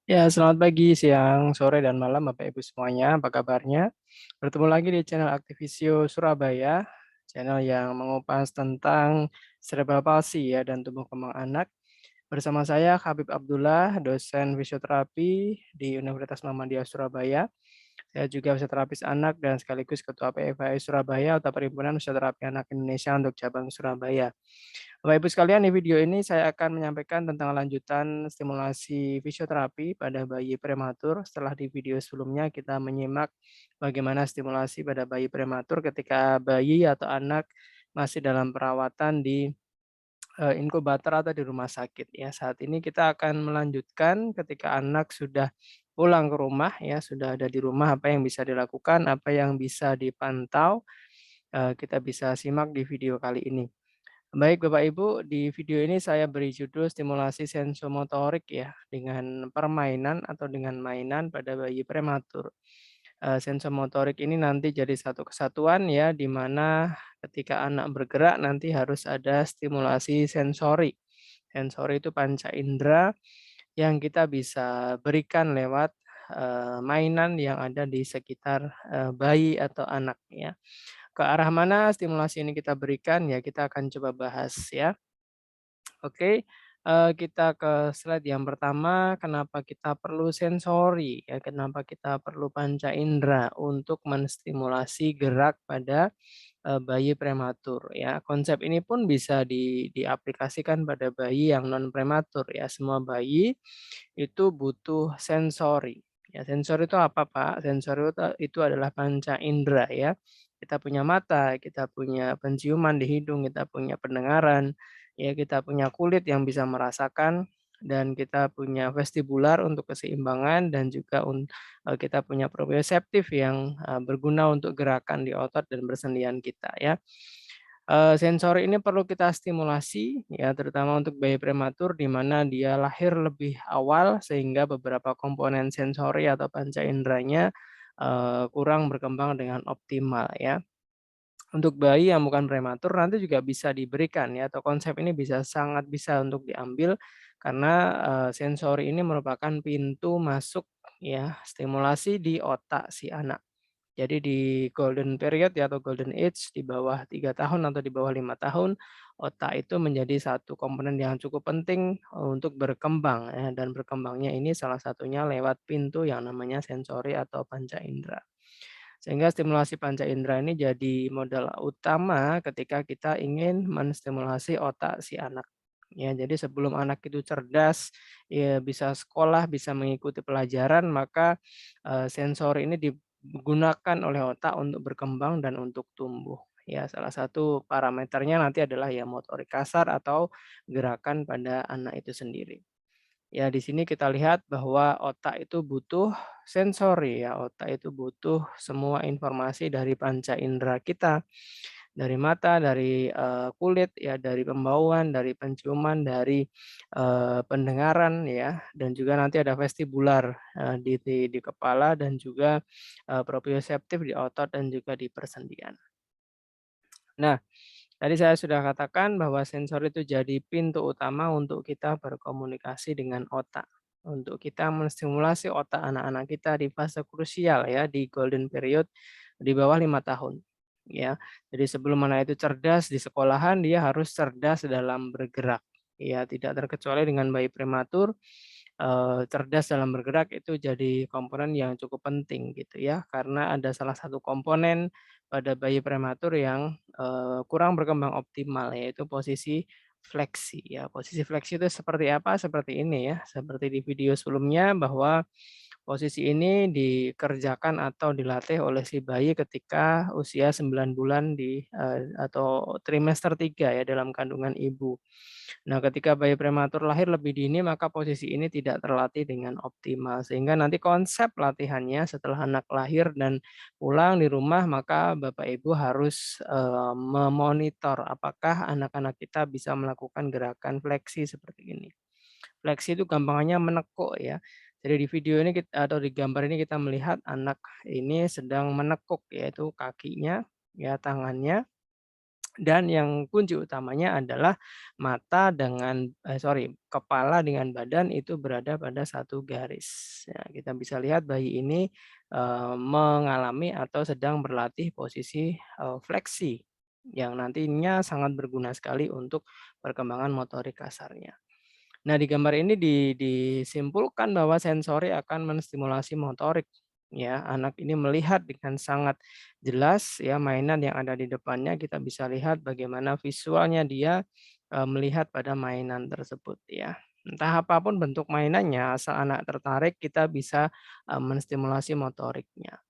Ya, selamat pagi, siang, sore, dan malam Bapak Ibu semuanya. Apa kabarnya? Bertemu lagi di channel Aktivisio Surabaya, channel yang mengupas tentang cerebral palsy ya dan tumbuh kembang anak. Bersama saya Habib Abdullah, dosen fisioterapi di Universitas Muhammadiyah Surabaya. Saya juga fisioterapis anak dan sekaligus Ketua PFAI Surabaya atau Perhimpunan Fisioterapi Anak Indonesia untuk cabang Surabaya. Bapak Ibu sekalian, di video ini saya akan menyampaikan tentang lanjutan stimulasi fisioterapi pada bayi prematur. Setelah di video sebelumnya kita menyimak bagaimana stimulasi pada bayi prematur ketika bayi atau anak masih dalam perawatan di inkubator atau di rumah sakit ya. Saat ini kita akan melanjutkan ketika anak sudah pulang ke rumah ya, sudah ada di rumah apa yang bisa dilakukan, apa yang bisa dipantau, kita bisa simak di video kali ini. Baik Bapak Ibu, di video ini saya beri judul stimulasi sensomotorik ya, dengan permainan atau dengan mainan pada bayi prematur. Sensomotorik ini nanti jadi satu kesatuan ya, di mana ketika anak bergerak nanti harus ada stimulasi sensori. Sensori itu panca indera yang kita bisa berikan lewat mainan yang ada di sekitar bayi atau anak ya. Ke arah mana stimulasi ini kita berikan ya kita akan coba bahas ya. Oke, kita ke slide yang pertama, kenapa kita perlu sensori ya, kenapa kita perlu panca indera untuk menstimulasi gerak pada, bayi prematur ya. Konsep ini pun bisa diaplikasikan pada bayi yang non prematur ya. Semua bayi itu butuh sensori. Ya, sensori itu apa, Pak? Sensori itu adalah panca indera ya. Kita punya mata, kita punya penciuman di hidung, kita punya pendengaran, ya kita punya kulit yang bisa merasakan dan kita punya vestibular untuk keseimbangan dan juga kita punya proprioseptif yang berguna untuk gerakan di otot dan persendian kita ya. Sensori ini perlu kita stimulasi ya terutama untuk bayi prematur di mana dia lahir lebih awal sehingga beberapa komponen sensori atau panca inderanya kurang berkembang dengan optimal ya. Untuk bayi yang bukan prematur nanti juga bisa diberikan ya atau konsep ini sangat bisa untuk diambil karena sensori ini merupakan pintu masuk ya stimulasi di otak si anak. Jadi di golden period ya atau golden age di bawah 3 tahun atau di bawah 5 tahun, otak itu menjadi satu komponen yang cukup penting untuk berkembang ya, dan berkembangnya ini salah satunya lewat pintu yang namanya sensori atau panca indera. Sehingga stimulasi panca indera ini jadi modal utama ketika kita ingin menstimulasi otak si anak. Ya, jadi sebelum anak itu cerdas, ya bisa sekolah, bisa mengikuti pelajaran, maka sensori ini digunakan oleh otak untuk berkembang dan untuk tumbuh. Ya, salah satu parameternya nanti adalah ya motorik kasar atau gerakan pada anak itu sendiri. Ya, di sini kita lihat bahwa otak itu butuh sensori ya, otak itu butuh semua informasi dari panca indera kita, dari mata, dari kulit ya, dari pembauan, dari penciuman, dari pendengaran ya, dan juga nanti ada vestibular di kepala dan juga proprioseptif di otot dan juga di persendian. Nah, tadi saya sudah katakan bahwa sensor itu jadi pintu utama untuk kita berkomunikasi dengan otak. Untuk kita menstimulasi otak anak-anak kita di fase krusial ya, di golden period di bawah 5 tahun. Ya. Jadi sebelum anak itu cerdas di sekolahan, dia harus cerdas dalam bergerak. Ya, tidak terkecuali dengan bayi prematur, cerdas dalam bergerak itu jadi komponen yang cukup penting gitu ya. Karena ada salah satu komponen pada bayi prematur yang kurang berkembang optimal yaitu posisi fleksi ya. Posisi fleksi itu seperti apa? Seperti ini ya, seperti di video sebelumnya bahwa posisi ini dikerjakan atau dilatih oleh si bayi ketika usia 9 bulan atau trimester 3 ya dalam kandungan ibu. Nah, ketika bayi prematur lahir lebih dini, maka posisi ini tidak terlatih dengan optimal. Sehingga nanti konsep latihannya setelah anak lahir dan pulang di rumah, maka Bapak Ibu harus memonitor apakah anak-anak kita bisa melakukan gerakan fleksi seperti ini. Fleksi itu gampangnya menekuk ya. Jadi di video ini atau di gambar ini kita melihat anak ini sedang menekuk yaitu kakinya, ya tangannya Dan yang kunci utamanya adalah kepala dengan badan itu berada pada satu garis. Ya, kita bisa lihat bayi ini, mengalami atau sedang berlatih posisi, fleksi, yang nantinya sangat berguna sekali untuk perkembangan motorik kasarnya. Nah, di gambar ini disimpulkan bahwa sensori akan menstimulasi motorik, ya. Anak ini melihat dengan sangat jelas ya mainan yang ada di depannya, kita bisa lihat bagaimana visualnya dia, melihat pada mainan tersebut ya. Entah apapun bentuk mainannya, asal anak tertarik, kita bisa, menstimulasi motoriknya.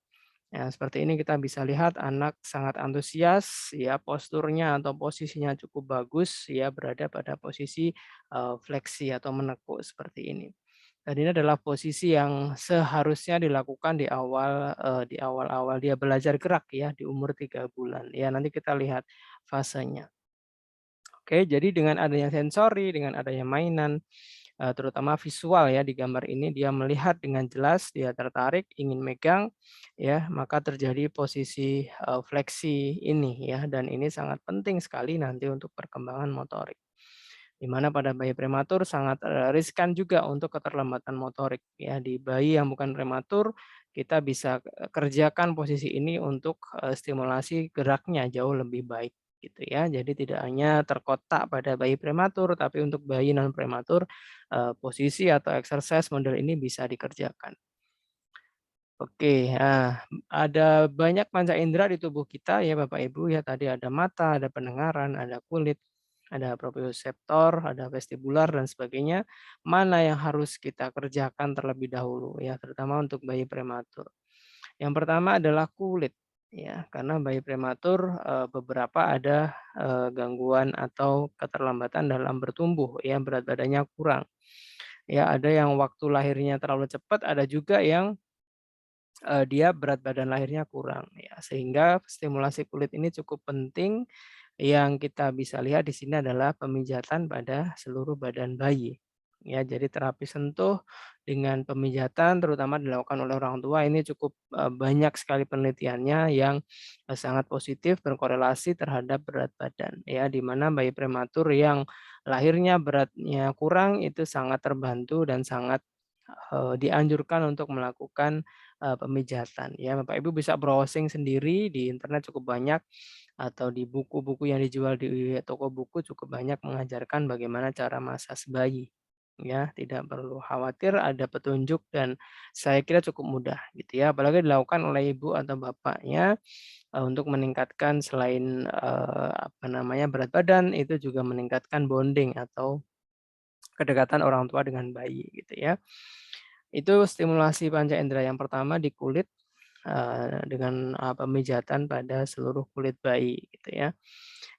Ya, seperti ini kita bisa lihat anak sangat antusias, ya posturnya atau posisinya cukup bagus, ya berada pada posisi fleksi atau menekuk seperti ini. Dan ini adalah posisi yang seharusnya dilakukan di awal-awal dia belajar gerak ya di umur 3 bulan. Ya nanti kita lihat fasenya. Oke, jadi dengan adanya sensori, dengan adanya mainan, terutama visual ya di gambar ini dia melihat dengan jelas, dia tertarik, ingin megang, ya maka terjadi posisi, fleksi ini ya dan ini sangat penting sekali nanti untuk perkembangan motorik. Di mana pada bayi prematur sangat, riskan juga untuk keterlambatan motorik ya. Di bayi yang bukan prematur kita bisa, kerjakan posisi ini untuk, stimulasi geraknya jauh lebih baik gitu ya. Jadi tidak hanya terkotak pada bayi prematur, tapi untuk bayi non prematur, posisi atau exercise model ini bisa dikerjakan. Oke, ada banyak panca indera di tubuh kita ya Bapak Ibu ya, tadi ada mata, ada pendengaran, ada kulit, ada proprioseptor, ada vestibular dan sebagainya. Mana yang harus kita kerjakan terlebih dahulu ya, terutama untuk bayi prematur. Yang pertama adalah kulit ya, karena bayi prematur, beberapa ada, gangguan atau keterlambatan dalam bertumbuh ya, berat badannya kurang. Ya, ada yang waktu lahirnya terlalu cepat, ada juga yang dia berat badan lahirnya kurang ya, sehingga stimulasi kulit ini cukup penting. Yang kita bisa lihat di sini adalah pemijatan pada seluruh badan bayi. Ya, jadi terapi sentuh dengan pemijatan terutama dilakukan oleh orang tua ini cukup, banyak sekali penelitiannya yang, sangat positif berkorelasi terhadap berat badan ya, di mana bayi prematur yang lahirnya beratnya kurang itu sangat terbantu dan sangat, dianjurkan untuk melakukan, pemijatan ya. Bapak Ibu bisa browsing sendiri di internet cukup banyak atau di buku-buku yang dijual di toko buku cukup banyak mengajarkan bagaimana cara massage bayi. Ya, tidak perlu khawatir ada petunjuk dan saya kira cukup mudah gitu ya, apalagi dilakukan oleh ibu atau bapaknya, untuk meningkatkan selain, berat badan, itu juga meningkatkan bonding atau kedekatan orang tua dengan bayi gitu ya. Itu stimulasi panca indera yang pertama di kulit, dengan, pemijatan pada seluruh kulit bayi gitu ya.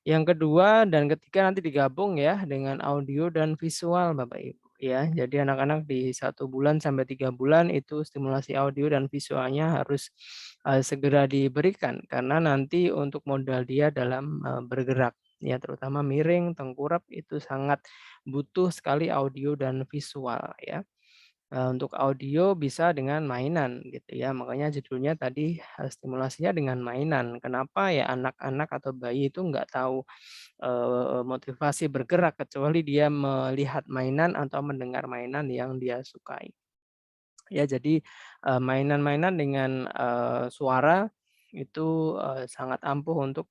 Yang kedua dan ketiga nanti digabung ya dengan audio dan visual Bapak Ibu ya. Jadi anak-anak di 1 bulan sampai 3 bulan itu stimulasi audio dan visualnya harus, segera diberikan karena nanti untuk modal dia dalam, bergerak ya terutama miring, tengkurap itu sangat butuh sekali audio dan visual ya. Untuk audio bisa dengan mainan gitu ya, makanya judulnya tadi, stimulasinya dengan mainan. Kenapa ya anak-anak atau bayi itu nggak tahu, motivasi bergerak kecuali dia melihat mainan atau mendengar mainan yang dia sukai. Ya jadi, mainan-mainan dengan, suara itu, sangat ampuh untuk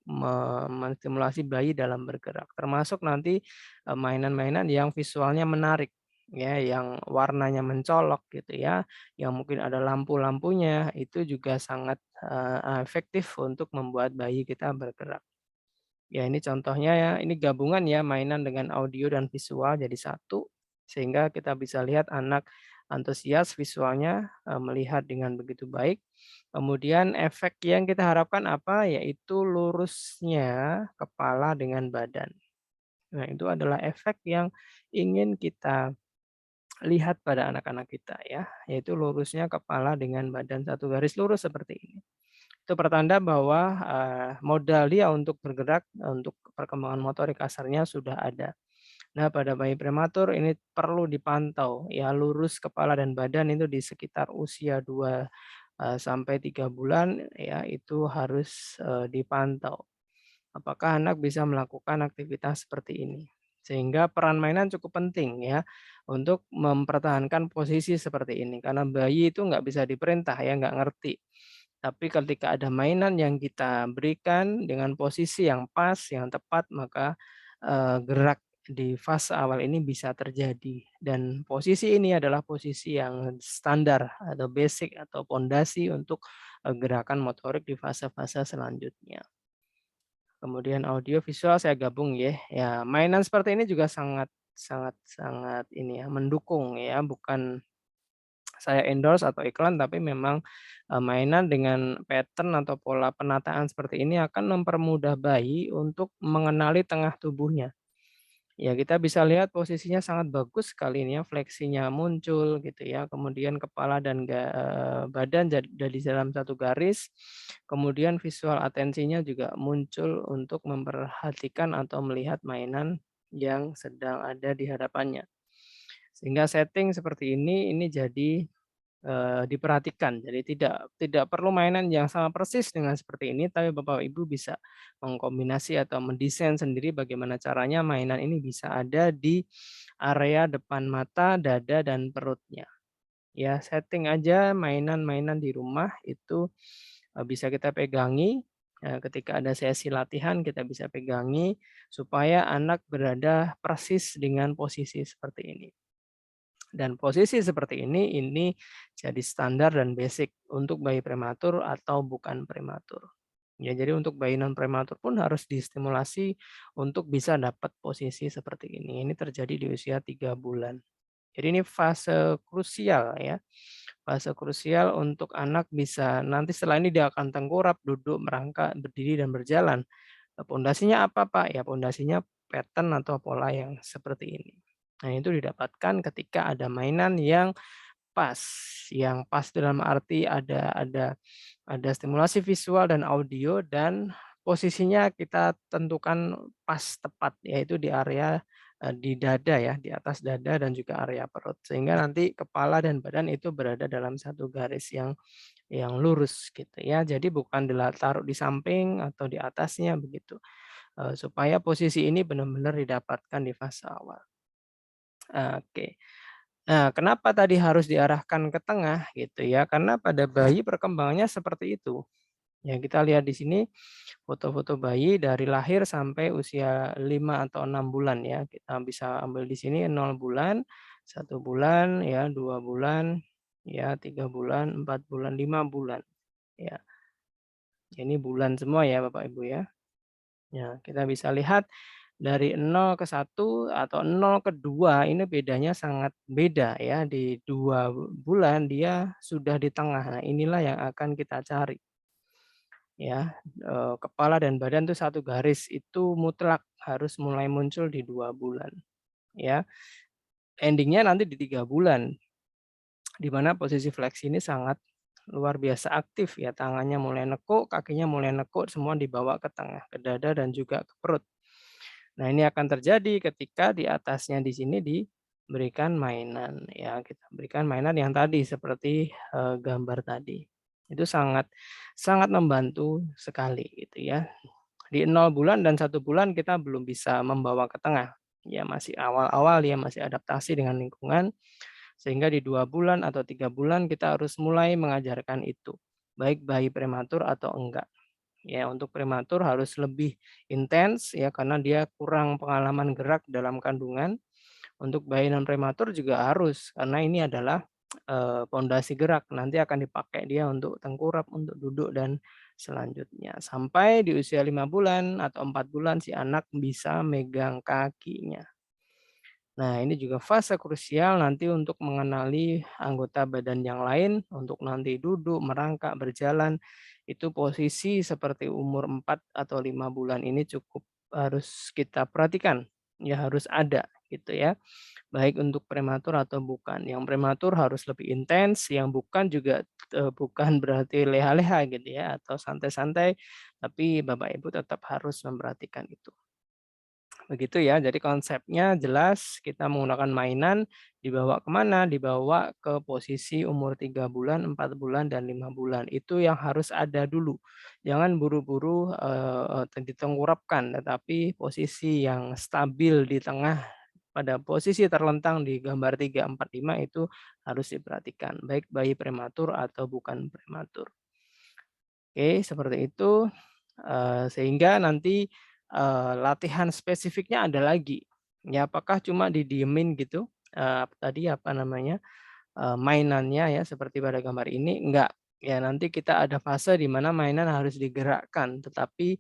menstimulasi bayi dalam bergerak. Termasuk nanti, mainan-mainan yang visualnya menarik, ya, yang warnanya mencolok gitu ya, yang mungkin ada lampu-lampunya, itu juga sangat, efektif untuk membuat bayi kita bergerak. Ya ini contohnya ya, ini gabungan ya mainan dengan audio dan visual jadi satu, sehingga kita bisa lihat anak antusias visualnya, melihat dengan begitu baik. Kemudian efek yang kita harapkan apa, yaitu lurusnya kepala dengan badan. Nah itu adalah efek yang ingin kita lihat pada anak-anak kita ya, yaitu lurusnya kepala dengan badan satu garis lurus seperti ini. Itu pertanda bahwa, modal dia untuk bergerak, untuk perkembangan motorik kasarnya sudah ada. Nah, pada bayi prematur ini perlu dipantau ya, lurus kepala dan badan itu di sekitar usia 2 sampai 3 bulan ya, itu harus, dipantau. apakah anak bisa melakukan aktivitas seperti ini. Sehingga peran mainan cukup penting ya untuk mempertahankan posisi seperti ini. Karena bayi itu nggak bisa diperintah ya, nggak ngerti. Tapi ketika ada mainan yang kita berikan dengan posisi yang pas, yang tepat, maka gerak di fase awal ini bisa terjadi. Dan posisi ini adalah posisi yang standar atau basic atau pondasi untuk gerakan motorik di fase-fase selanjutnya. Kemudian audio visual saya gabung ya. Ya, mainan seperti ini juga sangat sangat sangat ini ya, mendukung ya, bukan saya endorse atau iklan, tapi memang, mainan dengan pattern atau pola penataan seperti ini akan mempermudah bayi untuk mengenali tengah tubuhnya. Ya, kita bisa lihat posisinya sangat bagus sekali ini ya, fleksinya muncul gitu ya, kemudian kepala dan badan jadi dalam satu garis, kemudian visual atensinya juga muncul untuk memperhatikan atau melihat mainan yang sedang ada di hadapannya. Sehingga setting seperti ini jadi diperhatikan. Jadi tidak tidak perlu mainan yang sama persis dengan seperti ini, tapi Bapak Ibu bisa mengkombinasi atau mendesain sendiri bagaimana caranya mainan ini bisa ada di area depan mata, dada, dan perutnya. Ya, setting aja mainan-mainan di rumah itu, bisa kita pegangi, ketika ada sesi latihan kita bisa pegangi, supaya anak berada persis dengan posisi seperti ini. Dan posisi seperti ini jadi standar dan basic untuk bayi prematur atau bukan prematur. Ya, jadi untuk bayi non prematur pun harus distimulasi untuk bisa dapat posisi seperti ini. Ini terjadi di usia 3 bulan. Jadi ini fase krusial ya, fase krusial untuk anak bisa nanti setelah ini dia akan tengkurap, duduk, merangkak, berdiri, dan berjalan. Pondasinya apa, Pak? Ya pondasinya pattern atau pola yang seperti ini. Nah, itu didapatkan ketika ada mainan pas, yang pas dalam arti ada stimulasi visual dan audio dan posisinya kita tentukan pas tepat, yaitu di area, di dada ya, di atas dada dan juga area perut. Sehingga nanti kepala dan badan itu berada dalam satu garis yang lurus gitu ya. Jadi bukan taruh di samping atau di atasnya begitu, supaya posisi ini benar-benar didapatkan di fase awal. Oke. Nah, kenapa tadi harus diarahkan ke tengah gitu ya, karena pada bayi perkembangannya seperti itu. Ya kita lihat di sini foto-foto bayi dari lahir sampai usia 5 atau 6 bulan ya. Kita bisa ambil di sini 0 bulan, 1 bulan, ya 2 bulan, ya 3 bulan, 4 bulan, 5 bulan, ya. Ini bulan semua ya Bapak Ibu ya. Ya, kita bisa lihat dari 0 ke 1 atau 0 ke 2 ini bedanya sangat beda ya. Di 2 bulan dia sudah di tengah. Nah, inilah yang akan kita cari ya. Kepala dan badan tuh satu garis, itu mutlak harus mulai muncul di 2 bulan ya. Endingnya nanti di 3 bulan, di mana posisi fleksi ini sangat luar biasa aktif ya. Tangannya mulai nekuk, kakinya mulai nekuk, semua dibawa ke tengah, ke dada dan juga ke perut. Nah, ini akan terjadi ketika di atasnya di sini diberikan mainan ya, kita berikan mainan yang tadi seperti, gambar tadi. Itu sangat sangat membantu sekali gitu ya. Di 0 bulan dan 1 bulan kita belum bisa membawa ke tengah, ya masih awal-awal ya, masih adaptasi dengan lingkungan, sehingga di 2 bulan atau 3 bulan kita harus mulai mengajarkan itu, baik bayi prematur atau enggak. Ya, untuk prematur harus lebih intens ya karena dia kurang pengalaman gerak dalam kandungan. Untuk bayi non prematur juga harus karena ini adalah pondasi gerak nanti akan dipakai dia untuk tengkurap, untuk duduk dan selanjutnya. Sampai di usia 5 bulan atau 4 bulan si anak bisa megang kakinya. Nah, ini juga fase krusial nanti untuk mengenali anggota badan yang lain, untuk nanti duduk, merangkak, berjalan. Itu posisi seperti umur 4 atau 5 bulan ini cukup harus kita perhatikan. Ya harus ada gitu ya. Baik untuk prematur atau bukan. Yang prematur harus lebih intens, yang bukan juga bukan berarti leha-leha gitu ya atau santai-santai, tapi Bapak Ibu tetap harus memperhatikan itu. Begitu ya, jadi konsepnya jelas kita menggunakan mainan, dibawa kemana? Dibawa ke posisi umur 3 bulan, 4 bulan, dan 5 bulan. Itu yang harus ada dulu. Jangan buru-buru, ditengkurapkan, tetapi posisi yang stabil di tengah, pada posisi terlentang di gambar 3, 4, 5 itu harus diperhatikan, baik bayi prematur atau bukan prematur. Oke, seperti itu, sehingga nanti, latihan spesifiknya ada lagi. Ya, apakah cuma didiemin gitu, tadi apa namanya, mainannya ya seperti pada gambar ini, enggak. Ya nanti kita ada fase di mana mainan harus digerakkan, tetapi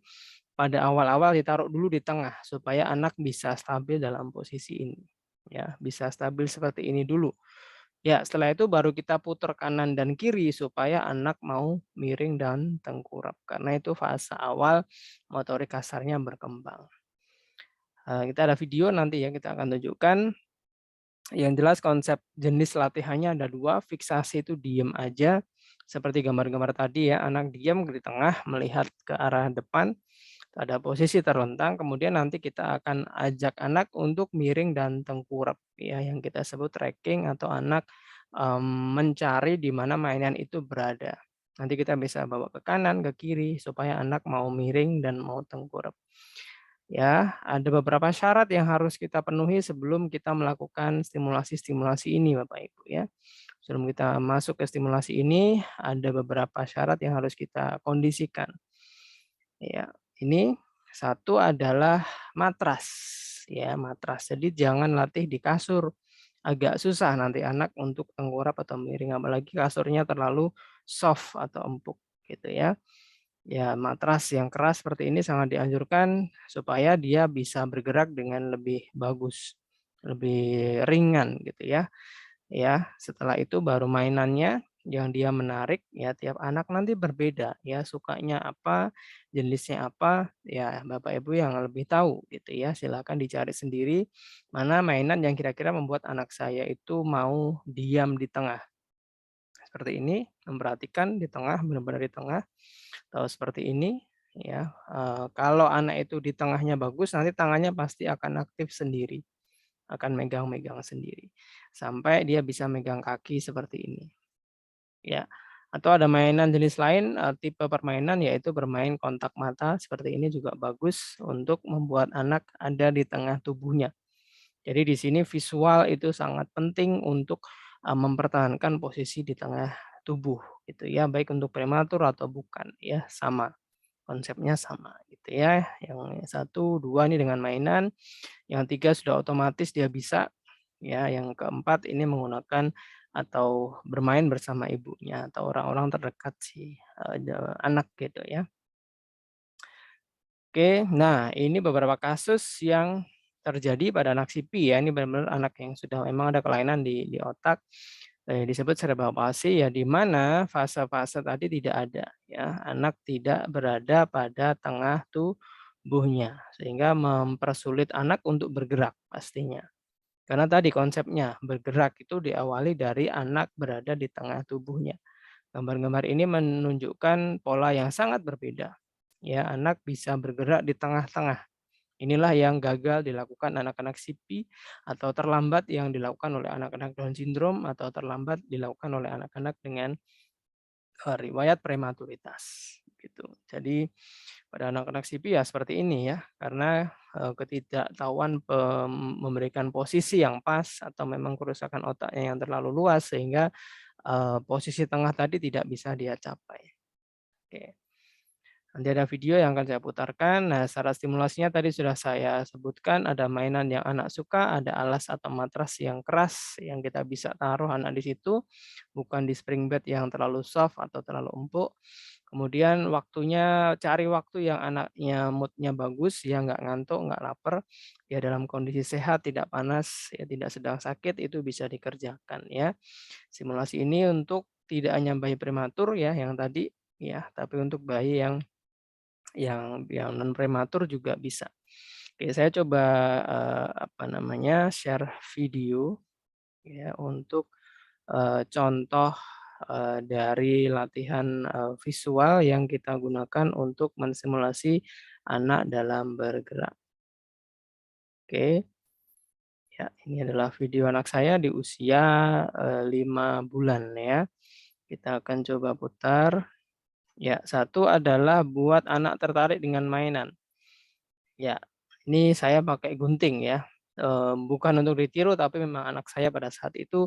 pada awal-awal ditaruh dulu di tengah supaya anak bisa stabil dalam posisi ini, ya, bisa stabil seperti ini dulu. Ya, setelah itu baru kita putar kanan dan kiri supaya anak mau miring dan tengkurap, karena itu fase awal motorik kasarnya berkembang. Kita ada video nanti ya, kita akan tunjukkan. Yang jelas konsep jenis latihannya ada 2, fiksasi itu diem aja, seperti gambar-gambar tadi ya, anak diem di tengah melihat ke arah depan, ada posisi terlentang, kemudian nanti kita akan ajak anak untuk miring dan tengkurap ya, yang kita sebut tracking atau anak, mencari di mana mainan itu berada. Nanti kita bisa bawa ke kanan, ke kiri, supaya anak mau miring dan mau tengkurap. Ya, ada beberapa syarat yang harus kita penuhi sebelum kita melakukan stimulasi-stimulasi ini Bapak Ibu ya. Sebelum kita masuk ke stimulasi ini, ada beberapa syarat yang harus kita kondisikan. Ya, ini satu adalah matras, ya matras. Jadi jangan latih di kasur, agak susah nanti anak untuk tengkurap atau miring, apalagi kasurnya terlalu soft atau empuk gitu ya. Ya matras yang keras seperti ini sangat dianjurkan supaya dia bisa bergerak dengan lebih bagus, lebih ringan gitu ya. Ya, setelah itu baru mainannya yang dia menarik, ya tiap anak nanti berbeda ya, sukanya apa, jenisnya apa, ya Bapak Ibu yang lebih tahu gitu ya. Silakan dicari sendiri mana mainan yang kira-kira membuat anak saya itu mau diam di tengah. Seperti ini, memperhatikan di tengah, benar-benar di tengah, atau seperti ini ya. Kalau anak itu di tengahnya bagus, nanti tangannya pasti akan aktif sendiri. Akan megang-megang sendiri, sampai dia bisa megang kaki seperti ini, ya. Atau ada mainan jenis lain, tipe permainan yaitu bermain kontak mata, seperti ini juga bagus untuk membuat anak ada di tengah tubuhnya. Jadi di sini visual itu sangat penting untuk, mempertahankan posisi di tengah tubuh gitu ya, baik untuk prematur atau bukan ya, sama, konsepnya sama gitu ya. Yang satu, 2 ini dengan mainan, yang 3 sudah otomatis dia bisa, ya, yang keempat ini menggunakan atau bermain bersama ibunya atau orang-orang terdekat si, anak gitu ya. Oke, nah ini beberapa kasus yang terjadi pada anak CP ya, ini benar-benar anak yang sudah memang ada kelainan di otak, disebut cerebral palsy ya, di mana fase-fase tadi tidak ada ya, anak tidak berada pada tengah tubuhnya, sehingga mempersulit anak untuk bergerak pastinya. Karena tadi konsepnya, bergerak itu diawali dari anak berada di tengah tubuhnya. Gambar-gambar ini menunjukkan pola yang sangat berbeda. Ya, anak bisa bergerak di tengah-tengah. Inilah yang gagal dilakukan anak-anak CP atau terlambat yang dilakukan oleh anak-anak Down syndrome atau terlambat dilakukan oleh anak-anak dengan riwayat prematuritas gitu. Jadi pada anak-anak CP ya seperti ini ya, karena, ketidaktahuan memberikan posisi yang pas atau memang kerusakan otaknya yang terlalu luas sehingga, posisi tengah tadi tidak bisa dia capai. Oke. Nanti ada video yang akan saya putarkan. Nah, syarat stimulasinya tadi sudah saya sebutkan, ada mainan yang anak suka, ada alas atau matras yang keras yang kita bisa taruh anak di situ, bukan di spring bed yang terlalu soft atau terlalu empuk. Kemudian waktunya, cari waktu yang anaknya mood-nya bagus, ya nggak ngantuk, nggak lapar, ya dalam kondisi sehat, tidak panas, ya tidak sedang sakit, itu bisa dikerjakan ya. Simulasi ini untuk tidak hanya bayi prematur ya yang tadi, ya, tapi untuk bayi yang non prematur juga bisa. Oke, saya coba, apa namanya, share video ya untuk, contoh, dari latihan, visual yang kita gunakan untuk mensimulasi anak dalam bergerak. Oke, ya ini adalah video anak saya di usia, 5 bulan ya. Kita akan coba putar. Ya, satu adalah buat anak tertarik dengan mainan. Ya, ini saya pakai gunting ya, bukan untuk ditiru tapi memang anak saya pada saat itu,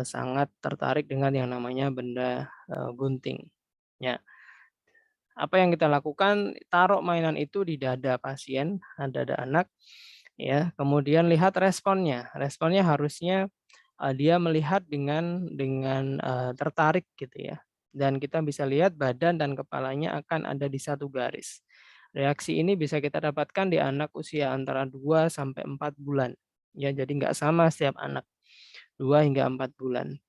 sangat tertarik dengan yang namanya benda, gunting. Ya, apa yang kita lakukan, taruh mainan itu di dada pasien, dada anak, ya, kemudian lihat responnya. Responnya harusnya, dia melihat dengan tertarik gitu ya, dan kita bisa lihat badan dan kepalanya akan ada di satu garis. Reaksi ini bisa kita dapatkan di anak usia antara 2 sampai 4 bulan, ya, jadi nggak sama setiap anak, 2 hingga 4 bulan.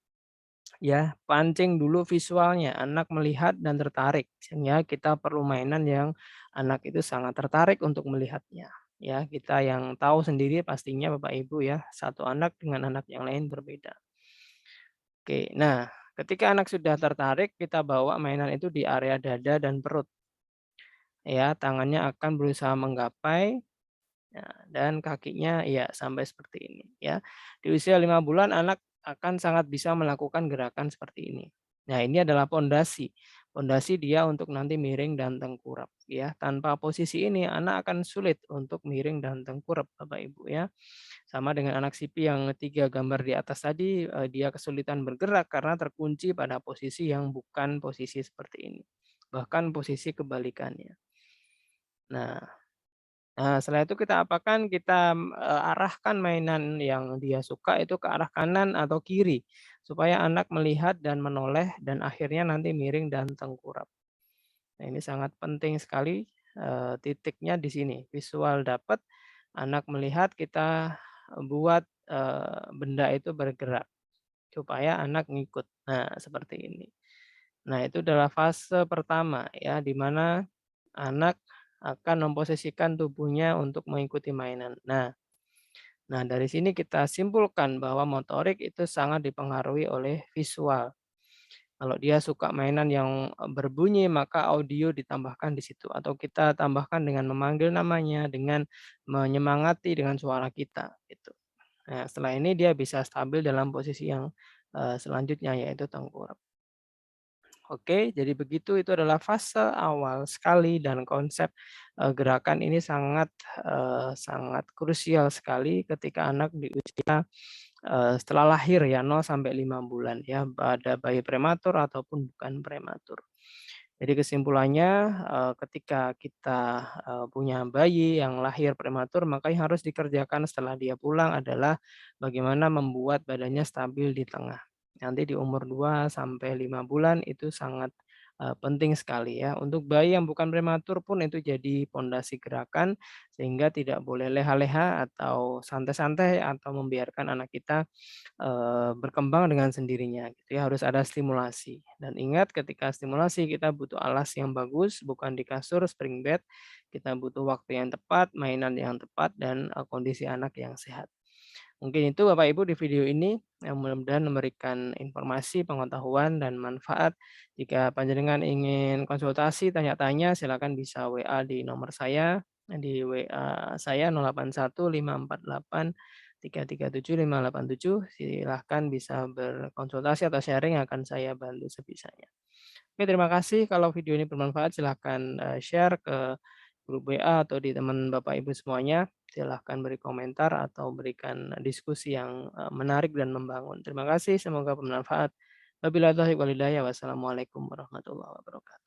Ya, pancing dulu visualnya, anak melihat dan tertarik, sehingga kita perlu mainan yang anak itu sangat tertarik untuk melihatnya. Ya, kita yang tahu sendiri pastinya Bapak Ibu ya, satu anak dengan anak yang lain berbeda. Oke, nah ketika anak sudah tertarik, kita bawa mainan itu di area dada dan perut. Ya, tangannya akan berusaha menggapai. Ya, dan kakinya ya sampai seperti ini ya. Di usia 5 bulan anak akan sangat bisa melakukan gerakan seperti ini. Nah, ini adalah pondasi. Pondasi dia untuk nanti miring dan tengkurap ya. Tanpa posisi ini anak akan sulit untuk miring dan tengkurap Bapak Ibu ya. Sama dengan anak sipi yang 3 gambar di atas tadi, dia kesulitan bergerak karena terkunci pada posisi yang bukan posisi seperti ini. Bahkan posisi kebalikannya. Nah, setelah itu kita apakan, kita, arahkan mainan yang dia suka itu ke arah kanan atau kiri, supaya anak melihat dan menoleh dan akhirnya nanti miring dan tengkurap. Nah, ini sangat penting sekali, titiknya di sini, visual dapat, anak melihat, kita buat, benda itu bergerak, supaya anak ngikut. Nah, seperti ini. Nah, itu adalah fase pertama ya, di mana anak akan memposisikan tubuhnya untuk mengikuti mainan. Nah, dari sini kita simpulkan bahwa motorik itu sangat dipengaruhi oleh visual. Kalau dia suka mainan yang berbunyi, maka audio ditambahkan di situ atau kita tambahkan dengan memanggil namanya, dengan menyemangati dengan suara kita gitu. Nah, setelah ini dia bisa stabil dalam posisi yang, selanjutnya yaitu tengkurap. Oke, jadi begitu, itu adalah fase awal sekali dan konsep, gerakan ini sangat krusial sekali ketika anak di usia, setelah lahir ya 0 sampai 5 bulan ya, pada bayi prematur ataupun bukan prematur. Jadi kesimpulannya, ketika kita, punya bayi yang lahir prematur, maka yang harus dikerjakan setelah dia pulang adalah bagaimana membuat badannya stabil di tengah. Nanti di umur 2 sampai 5 bulan itu sangat, penting sekali ya. Untuk bayi yang bukan prematur pun itu jadi pondasi gerakan, sehingga tidak boleh leha-leha atau santai-santai atau membiarkan anak kita berkembang dengan sendirinya gitu ya, harus ada stimulasi. Dan ingat ketika stimulasi kita butuh alas yang bagus, bukan di kasur spring bed, kita butuh waktu yang tepat, mainan yang tepat, dan, kondisi anak yang sehat. Mungkin itu Bapak Ibu di video ini, yang mudah-mudahan memberikan informasi, pengetahuan, dan manfaat. Jika panjenengan ingin konsultasi, tanya-tanya, silakan bisa WA di nomor saya, di WA saya 0815483337 silahkan bisa berkonsultasi atau sharing, akan saya bantu sebisanya. Oke, terima kasih. Kalau video ini bermanfaat silahkan, share ke grup WA atau di teman Bapak Ibu semuanya. Silahkan beri komentar atau berikan diskusi yang, menarik dan membangun. Terima kasih, semoga bermanfaat. Wabillahi taufiq wal hidayah. Wassalamualaikum warahmatullahi wabarakatuh.